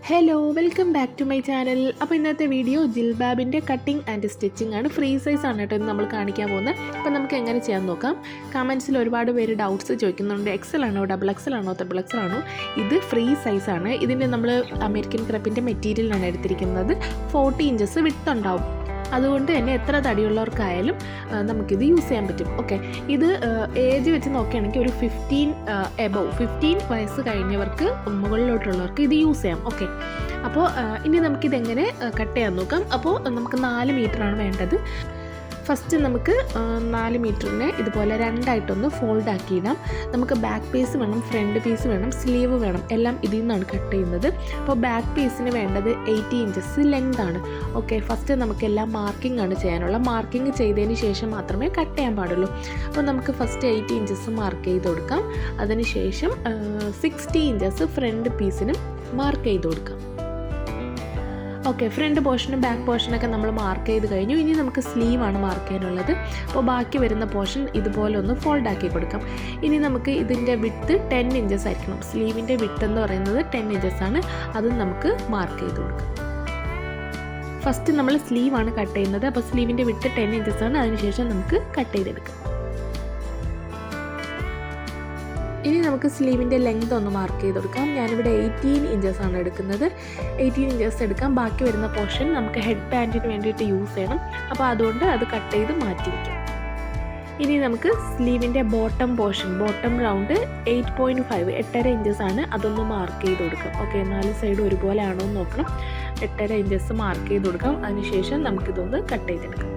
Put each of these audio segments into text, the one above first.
Hello welcome back to my channel. അപ്പോൾ ഇന്നത്തെ video ജിൽബാബിൻ്റെ കട്ടിങ് ആൻഡ് സ്റ്റിച്ചിങ് ആണ്. ഫ്രീ സൈസ് ആണ് കേട്ടോ ഇന്ന് നമ്മൾ കാണിക്കാൻ പോകുന്നത്. അപ്പോൾ നമുക്ക് എങ്ങനെ ചെയ്യാൻ നോക്കാം. കമൻസിൽ ഒരുപാട് പേര് ഡൗട്ട്സ് ചോദിക്കുന്നുണ്ട്. എക്സൽ ആണോ, ഡബിൾ എക്സൽ ആണോ, ട്രിപ്പിൾ എക്സൽ ആണോ? ഇത് ഫ്രീ സൈസാണ്. ഇതിൻ്റെ നമ്മൾ അമേരിക്കൻ ക്രെപ്പിൻ്റെ മെറ്റീരിയലാണ് എടുത്തിരിക്കുന്നത്. 40 ഇഞ്ചസ് വിഡ്ത്ത് ഉണ്ടാവും. അതുകൊണ്ട് തന്നെ എത്ര തടിയുള്ളവർക്കായാലും നമുക്കിത് യൂസ് ചെയ്യാൻ പറ്റും. ഓക്കെ, ഇത് ഏജ് വെച്ച് നോക്കുകയാണെങ്കിൽ ഒരു 15 വയസ്സ് കഴിഞ്ഞവർക്ക് മുകളിലോട്ടുള്ളവർക്ക് ഇത് യൂസ് ചെയ്യാം. ഓക്കെ, അപ്പോൾ ഇനി നമുക്കിതെങ്ങനെ കട്ട് ചെയ്യാൻ നോക്കാം. അപ്പോൾ നമുക്ക് 4 മീറ്ററാണ് വേണ്ടത്. ഫസ്റ്റ് നമുക്ക് 4 മീറ്ററിനെ ഇതുപോലെ രണ്ടായിട്ടൊന്ന് ഫോൾഡ് ആക്കിയിടാം. നമുക്ക് ബാക്ക് പീസ് വേണം, ഫ്രണ്ട് പീസ് വേണം, സ്ലീവ് വേണം, എല്ലാം ഇതിൽ നിന്നാണ് കട്ട് ചെയ്യുന്നത്. അപ്പോൾ ബാക്ക് പീസിന് വേണ്ടത് 80 ഇഞ്ചസ് ലെങ്ത് ആണ്. ഓക്കെ, ഫസ്റ്റ് നമുക്കെല്ലാം മാർക്കിംഗ് ആണ് ചെയ്യാനുള്ള. മാർക്കിംഗ് ചെയ്തതിന് ശേഷം മാത്രമേ കട്ട് ചെയ്യാൻ പാടുള്ളൂ. അപ്പോൾ നമുക്ക് ഫസ്റ്റ് 80 ഇഞ്ചസ് മാർക്ക് ചെയ്ത് കൊടുക്കാം. അതിനുശേഷം 60 ഇഞ്ചസ് ഫ്രണ്ട് പീസിനും മാർക്ക് ചെയ്ത് കൊടുക്കാം. ഓക്കെ, ഫ്രണ്ട് പോർഷനും ബാക്ക് പോർഷനൊക്കെ നമ്മൾ മാർക്ക് ചെയ്ത് കഴിഞ്ഞു. ഇനി നമുക്ക് സ്ലീവാണ് മാർക്ക് ചെയ്യാനുള്ളത്. അപ്പോൾ ബാക്കി വരുന്ന പോർഷൻ ഇതുപോലെ ഒന്ന് ഫോൾഡ് ആക്കി കൊടുക്കാം. ഇനി നമുക്ക് ഇതിൻ്റെ വിഡ്ത്ത് 10 ഇഞ്ചസ് ആയിരിക്കണം. സ്ലീവിൻ്റെ വിഡ്ത്ത് എന്ന് പറയുന്നത് 10 ഇഞ്ചസ് ആണ്. അതും നമുക്ക് മാർക്ക് ചെയ്ത് കൊടുക്കാം. ഫസ്റ്റ് നമ്മൾ സ്ലീവാണ് കട്ട് ചെയ്യുന്നത്. അപ്പോൾ സ്ലീവിൻ്റെ വിഡ്ത്ത് 10 ഇഞ്ചസ് ആണ്. അതിനുശേഷം നമുക്ക് കട്ട് ചെയ്തെടുക്കാം. ഇനി നമുക്ക് സ്ലീവിൻ്റെ ലെങ്ത് ഒന്ന് മാർക്ക് ചെയ്ത് കൊടുക്കാം. ഞാനിവിടെ 18 ഇഞ്ചസ് ആണ് എടുക്കുന്നത്. 18 ഇഞ്ചസ് എടുക്കാം. ബാക്കി വരുന്ന പോർഷൻ നമുക്ക് ഹെഡ് ബാൻഡിന് വേണ്ടിയിട്ട് യൂസ് ചെയ്യണം. അപ്പോൾ അതുകൊണ്ട് അത് കട്ട് ചെയ്ത് മാറ്റി വയ്ക്കാം. ഇനി നമുക്ക് സ്ലീവിൻ്റെ bottom portion, bottom round 8.5 inches ആണ്. അതൊന്ന് മാർക്ക് ചെയ്ത് കൊടുക്കാം. ഓക്കെ, 4 സൈഡ് ഒരുപോലെ ആണോ എന്ന് നോക്കണം. 8.5 ഇഞ്ചസ് മാർക്ക് ചെയ്ത് കൊടുക്കാം. അതിനുശേഷം നമുക്കിതൊന്ന് കട്ട് ചെയ്തെടുക്കാം.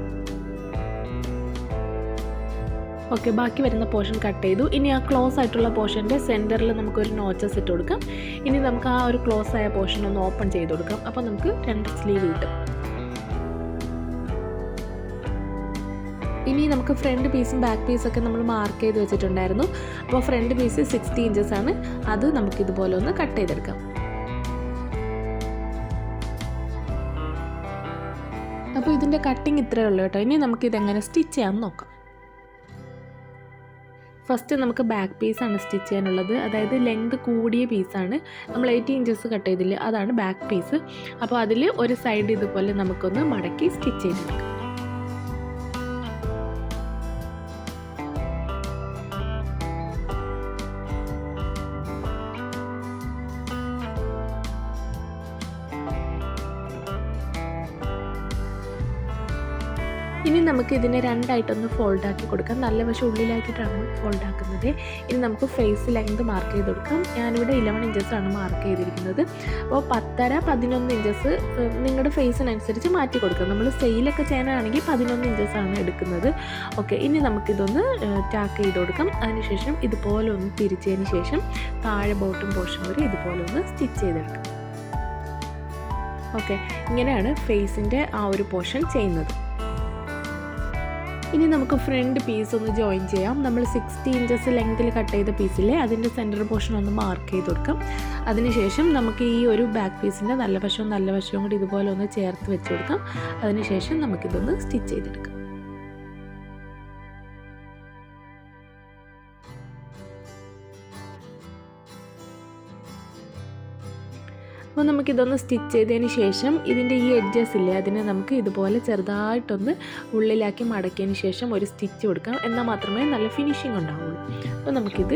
ഓക്കെ, ബാക്കി വരുന്ന പോർഷൻ കട്ട് ചെയ്തു. ഇനി ആ ക്ലോസ് ആയിട്ടുള്ള പോർഷൻ്റെ സെൻറ്ററിൽ നമുക്കൊരു നോച്ചസ് ഇട്ട് കൊടുക്കാം. ഇനി നമുക്ക് ആ ഒരു ക്ലോസ് ആയ പോർഷൻ ഒന്ന് ഓപ്പൺ ചെയ്ത് കൊടുക്കാം. അപ്പോൾ നമുക്ക് 2 സ്ലീവ് കിട്ടും. ഇനി നമുക്ക് ഫ്രണ്ട് പീസും ബാക്ക് പീസൊക്കെ നമ്മൾ മാർക്ക് ചെയ്ത് വെച്ചിട്ടുണ്ടായിരുന്നു. അപ്പോൾ ഫ്രണ്ട് പീസ് 60 ഇഞ്ചസ് ആണ്. അത് നമുക്കിതുപോലെ ഒന്ന് കട്ട് ചെയ്തെടുക്കാം. അപ്പോൾ ഇതിൻ്റെ കട്ടിങ് ഇത്രയേ ഉള്ളൂ കേട്ടോ. ഇനി നമുക്കിതെങ്ങനെ സ്റ്റിച്ച് ചെയ്യാൻ നോക്കാം. ഫസ്റ്റ് നമുക്ക് ബാക്ക് പീസാണ് സ്റ്റിച്ച് ചെയ്യാനുള്ളത്. അതായത് ലെങ്ത് കൂടിയ പീസാണ്. നമ്മൾ 80 ഇഞ്ചസ് കട്ട് ചെയ്തില്ലേ, അതാണ് ബാക്ക് പീസ്. അപ്പോൾ അതിൽ ഒരു സൈഡ് ഇതുപോലെ നമുക്കൊന്ന് മടക്കി സ്റ്റിച്ച് ചെയ്തെടുക്കാം. ഇനി നമുക്ക് ഇതിനെ രണ്ടായിട്ടൊന്ന് ഫോൾഡ് ആക്കി കൊടുക്കാം. നല്ല വശം ഉള്ളിലാക്കിയിട്ടാണ് ഫോൾഡ് ആക്കുന്നത്. ഇനി നമുക്ക് ഫേസ് ലെങ്ത് മാർക്ക് ചെയ്ത് കൊടുക്കാം. ഞാനിവിടെ 11 ഇഞ്ചസ് ആണ് മാർക്ക് ചെയ്തിരിക്കുന്നത്. അപ്പോൾ 10.5 11 ഇഞ്ചസ് നിങ്ങളുടെ ഫേസിനനുസരിച്ച് മാറ്റി കൊടുക്കാം. നമ്മൾ സെയിലൊക്കെ ചെയ്യാനാണെങ്കിൽ 11 ഇഞ്ചസ് ആണ് എടുക്കുന്നത്. ഓക്കെ, ഇനി നമുക്കിതൊന്ന് ടാക്ക് ചെയ്ത് കൊടുക്കാം. അതിനുശേഷം ഇതുപോലെ ഒന്ന് തിരിച്ചതിന് ശേഷം താഴെ ബോട്ടം പോർഷൻ വരെ ഇതുപോലെ ഒന്ന് സ്റ്റിച്ച് ചെയ്തെടുക്കാം. ഓക്കെ, ഇങ്ങനെയാണ് ഫേസിൻ്റെ ആ ഒരു പോർഷൻ ചെയ്യുന്നത്. ഇനി നമുക്ക് ഫ്രണ്ട് പീസ് ഒന്ന് ജോയിൻ ചെയ്യാം. നമ്മൾ 60 ഇഞ്ചസ് ലെങ്ത്തിൽ കട്ട് ചെയ്ത പീസിലെ അതിൻ്റെ സെൻറ്റർ പോർഷൻ ഒന്ന് മാർക്ക് ചെയ്ത് കൊടുക്കാം. അതിനുശേഷം നമുക്ക് ഈ ഒരു ബാക്ക് പീസിൻ്റെ നല്ല വശവും കൂടി ഇതുപോലെ ഒന്ന് ചേർത്ത് വെച്ച് കൊടുക്കാം. അതിനുശേഷം നമുക്കിതൊന്ന് സ്റ്റിച്ച് ചെയ്തെടുക്കാം. അപ്പോൾ നമുക്കിതൊന്ന് സ്റ്റിച്ച് ചെയ്തതിന് ശേഷം ഇതിൻ്റെ ഈ എഡ്ജസ് ഇല്ലേ, അതിനെ നമുക്ക് ഇതുപോലെ ചെറുതായിട്ടൊന്ന് ഉള്ളിലാക്കി മടക്കിയതിന് ശേഷം ഒരു സ്റ്റിച്ച് കൊടുക്കാം. എന്നാൽ മാത്രമേ നല്ല ഫിനിഷിങ് ഉണ്ടാവുള്ളൂ. അപ്പോൾ നമുക്കിത്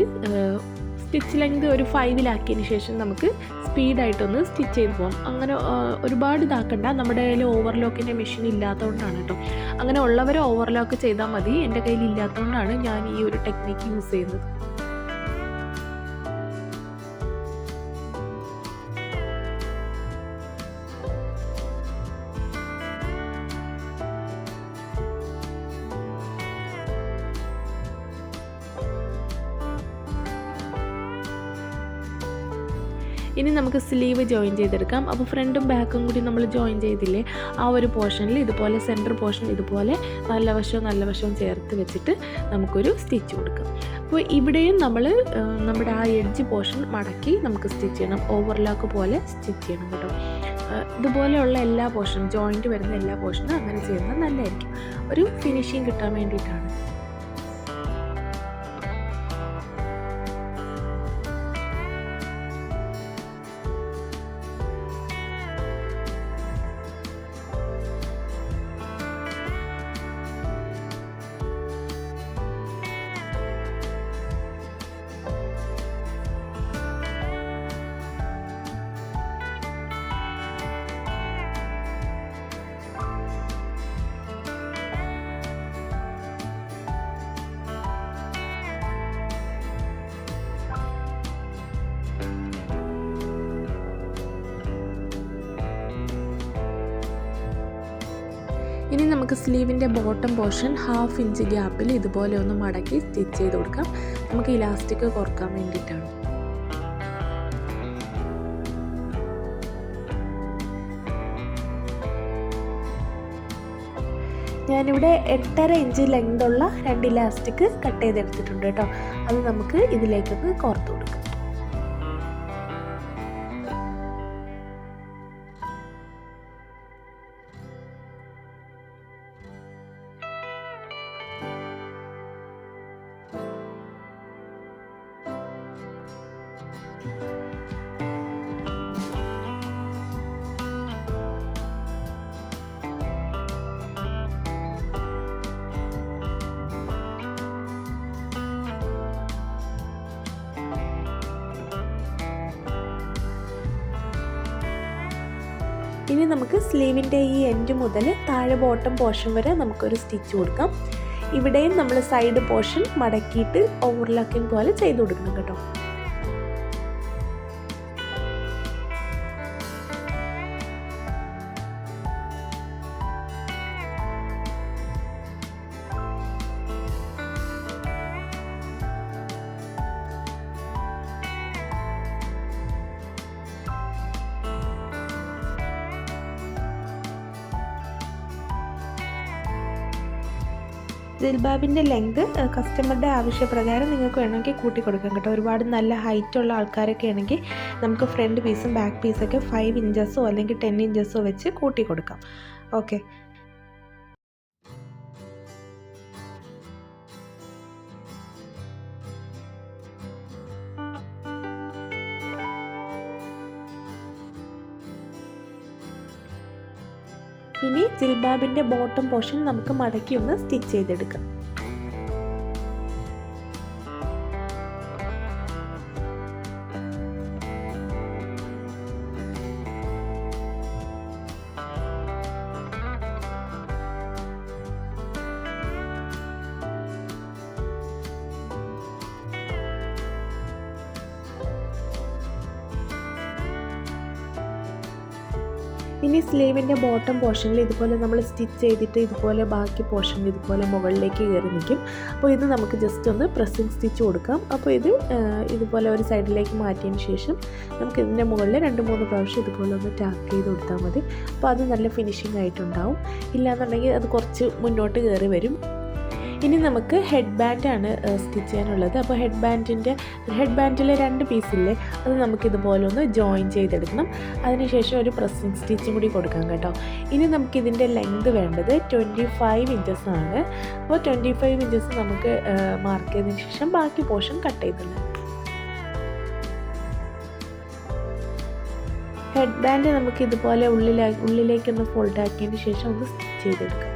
സ്റ്റിച്ച് ലെങ്ത് ഒരു 5-ലാക്കിയതിന് ശേഷം നമുക്ക് സ്പീഡായിട്ടൊന്ന് സ്റ്റിച്ച് ചെയ്ത് പോകാം. അങ്ങനെ ഒരുപാട് ഇതാക്കണ്ട. നമ്മുടെ കയ്യിൽ ഓവർലോക്കിൻ്റെ മെഷീൻ ഇല്ലാത്തതുകൊണ്ടാണ് കേട്ടോ. അങ്ങനെ ഉള്ളവർ ഓവർലോക്ക് ചെയ്താൽ മതി. എൻ്റെ കയ്യിൽ ഇല്ലാത്തതുകൊണ്ടാണ് ഞാൻ ഈ ഒരു ടെക്നിക്ക് യൂസ് ചെയ്യുന്നത്. ഇനി നമുക്ക് സ്ലീവ് ജോയിൻ ചെയ്തെടുക്കാം. അപ്പോൾ ഫ്രണ്ടും ബാക്കും കൂടി നമ്മൾ ജോയിൻ ചെയ്തില്ലേ, ആ ഒരു പോർഷനിൽ ഇതുപോലെ സെൻറ്റർ പോർഷൻ ഇതുപോലെ നല്ല വശവും ചേർത്ത് വെച്ചിട്ട് നമുക്കൊരു സ്റ്റിച്ച് കൊടുക്കാം. അപ്പോൾ ഇവിടെയും നമ്മൾ നമ്മുടെ ആ എഡ്ജ് പോർഷൻ മടക്കി നമുക്ക് സ്റ്റിച്ച് ചെയ്യണം. ഓവർലോക്ക് പോലെ സ്റ്റിച്ച് ചെയ്യണം കേട്ടോ. ഇതുപോലെയുള്ള എല്ലാ പോർഷനും, ജോയിൻറ്റ് വരുന്ന എല്ലാ പോർഷനും അങ്ങനെ ചെയ്യുന്നത് നല്ലതായിരിക്കും. ഒരു ഫിനിഷിങ് കിട്ടാൻ വേണ്ടിയിട്ടാണ്. ഇനി നമുക്ക് സ്ലീവിൻ്റെ ബോട്ടം പോർഷൻ 1/2 ഇഞ്ച് ഗ്യാപ്പിൽ ഇതുപോലെ ഒന്ന് മടക്കി സ്റ്റിച്ച് ചെയ്ത് കൊടുക്കാം. നമുക്ക് ഇലാസ്റ്റിക് കുറക്കാൻ വേണ്ടിയിട്ടാണ്. ഞാനിവിടെ 8.5 ഇഞ്ച് ലെങ്തുള്ള 2 ഇലാസ്റ്റിക് കട്ട് ചെയ്തെടുത്തിട്ടുണ്ട് കേട്ടോ. അത് നമുക്ക് ഇതിലേക്കൊന്ന് കോർത്ത് കൊടുക്കാം. ഇനി നമുക്ക് സ്ലീവിൻ്റെ ഈ എൻഡ് മുതൽ താഴെ ബോട്ടം പോർഷൻ വരെ നമുക്കൊരു സ്റ്റിച്ച് കൊടുക്കാം. ഇവിടെയും നമ്മൾ സൈഡ് പോർഷൻ മടക്കിയിട്ട് ഓവർലാക്കിംഗ് പോലെ ചെയ്ത് കൊടുക്കണം കേട്ടോ. ജിൽബാബിൻ്റെ ലെങ്ത് കസ്റ്റമറുടെ ആവശ്യപ്രകാരം നിങ്ങൾക്ക് വേണമെങ്കിൽ കൂട്ടി കൊടുക്കാം കേട്ടോ. ഒരുപാട് നല്ല ഹൈറ്റുള്ള ആൾക്കാരൊക്കെ ആണെങ്കിൽ നമുക്ക് ഫ്രണ്ട് പീസും ബാക്ക് പീസൊക്കെ 5 ഇഞ്ചസോ അല്ലെങ്കിൽ 10 ഇഞ്ചസോ വെച്ച് കൂട്ടി കൊടുക്കാം. ഓക്കെ. ഇനി ജിൽബാബിൻ്റെ ബോട്ടം പോർഷൻ നമുക്ക് മടക്കി ഒന്ന് സ്റ്റിച്ച് ചെയ്തെടുക്കാം. ഇനി സ്ലീവിൻ്റെ ബോട്ടം പോർഷനിൽ ഇതുപോലെ നമ്മൾ സ്റ്റിച്ച് ചെയ്തിട്ട് ഇതുപോലെ ബാക്കി പോർഷനിൽ ഇതുപോലെ മുകളിലേക്ക് കയറി നിൽക്കും. അപ്പോൾ ഇത് നമുക്ക് ജസ്റ്റ് ഒന്ന് പ്രസ്സിങ് സ്റ്റിച്ച് കൊടുക്കാം. അപ്പോൾ ഇത് ഇതുപോലെ ഒരു സൈഡിലേക്ക് മാറ്റിയതിന് ശേഷം നമുക്ക് ഇതിൻ്റെ മുകളിൽ 2-3 പ്രാവശ്യം ഇതുപോലെ ഒന്ന് ടാക്ക് ചെയ്ത് കൊടുത്താൽ മതി. അപ്പോൾ അത് നല്ല ഫിനിഷിംഗ് ആയിട്ടുണ്ടാവും. ഇല്ലാന്നുണ്ടെങ്കിൽ അത് കുറച്ച് മുന്നോട്ട് കയറി വരും. ഇനി നമുക്ക് ഹെഡ് ബാൻഡാണ് സ്റ്റിച്ച് ചെയ്യാനുള്ളത്. അപ്പോൾ ഹെഡ് ബാൻഡിലെ 2 പീസില്ലേ, അത് നമുക്കിതുപോലെ ഒന്ന് ജോയിൻ ചെയ്തെടുക്കണം. അതിനുശേഷം ഒരു പ്രസ്സിങ് സ്റ്റിച്ചും കൂടി കൊടുക്കാം കേട്ടോ. ഇനി നമുക്കിതിൻ്റെ ലെങ്ത് വേണ്ടത് 25 ഇഞ്ചസ് ആണ്. അപ്പോൾ 25 ഇഞ്ചസ് നമുക്ക് മാർക്ക് ചെയ്തതിന് ശേഷം ബാക്കി പോർഷൻ കട്ട് ചെയ്തിട്ടുണ്ട്. ഹെഡ് ബാൻഡ് നമുക്ക് ഇതുപോലെ ഉള്ളിലേക്കൊന്ന് ഫോൾഡ് ആക്കിയതിന് ശേഷം ഒന്ന് സ്റ്റിച്ച് ചെയ്തെടുക്കാം.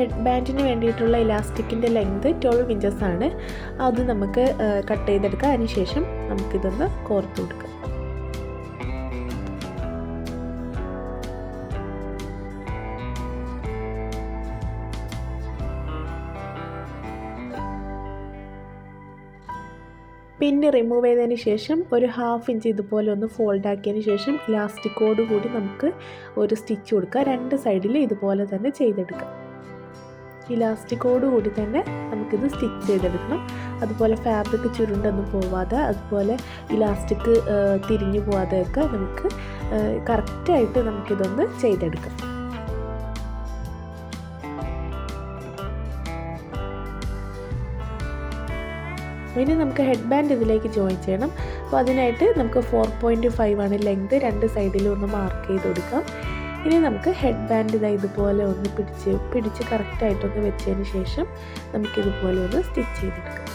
ഹെഡ് ബാൻഡിന് വേണ്ടിയിട്ടുള്ള ഇലാസ്റ്റിക്കിൻ്റെ ലെങ്ത് 12 ഇഞ്ചസ് ആണ്. അത് നമുക്ക് കട്ട് ചെയ്തെടുക്കാം. അതിനുശേഷം നമുക്കിതൊന്ന് കോർത്ത് കൊടുക്കാം. പിന്ന് റിമൂവ് ചെയ്തതിന് ശേഷം ഒരു 1/2 ഇഞ്ച് ഇതുപോലെ ഒന്ന് ഫോൾഡ് ആക്കിയതിന് ശേഷം ഇലാസ്റ്റിക്കോട് കൂടി നമുക്ക് ഒരു സ്റ്റിച്ച് കൊടുക്കുക. 2 സൈഡിൽ ഇതുപോലെ തന്നെ ചെയ്തെടുക്കാം. ഇലാസ്റ്റിക്കോട് കൂടി തന്നെ നമുക്കിത് സ്റ്റിച്ച് ചെയ്തെടുക്കണം. അതുപോലെ ഫാബ്രിക് ചുരുണ്ടൊന്നും പോവാതെ, അതുപോലെ ഇലാസ്റ്റിക് തിരിഞ്ഞു പോവാതെയൊക്കെ നമുക്ക് കറക്റ്റായിട്ട് നമുക്കിതൊന്ന് ചെയ്തെടുക്കാം. ഇനി നമുക്ക് ഹെഡ് ബാൻഡ് ഇതിലേക്ക് ജോയിൻ ചെയ്യണം. അപ്പോൾ അതിനായിട്ട് നമുക്ക് 4.5 ആണ് ലെങ്ത്. 2 സൈഡിലും ഒന്ന് മാർക്ക് ചെയ്ത് കൊടുക്കാം. ഇനി നമുക്ക് ഹെഡ് ബാൻഡ് ഇതുപോലെ ഒന്ന് പിടിച്ച് കറക്റ്റായിട്ടൊന്ന് വെച്ചതിന് ശേഷം നമുക്കിതുപോലെ ഒന്ന് സ്റ്റിച്ച് ചെയ്തെടുക്കാം.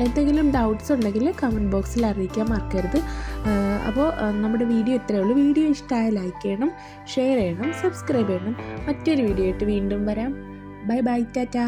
എന്തെങ്കിലും ഡൗട്ട്സ് ഉണ്ടെങ്കിൽ കമൻറ്റ് ബോക്സിൽ അറിയിക്കാൻ മറക്കരുത്. അപ്പോൾ നമ്മുടെ വീഡിയോ ഇത്രയേ ഉള്ളൂ. വീഡിയോ ഇഷ്ടമായ ലൈക്ക് ചെയ്യണം, ഷെയർ ചെയ്യണം, സബ്സ്ക്രൈബ് ചെയ്യണം. മറ്റൊരു വീഡിയോ ആയിട്ട് വീണ്ടും വരാം. Bye bye, Tata.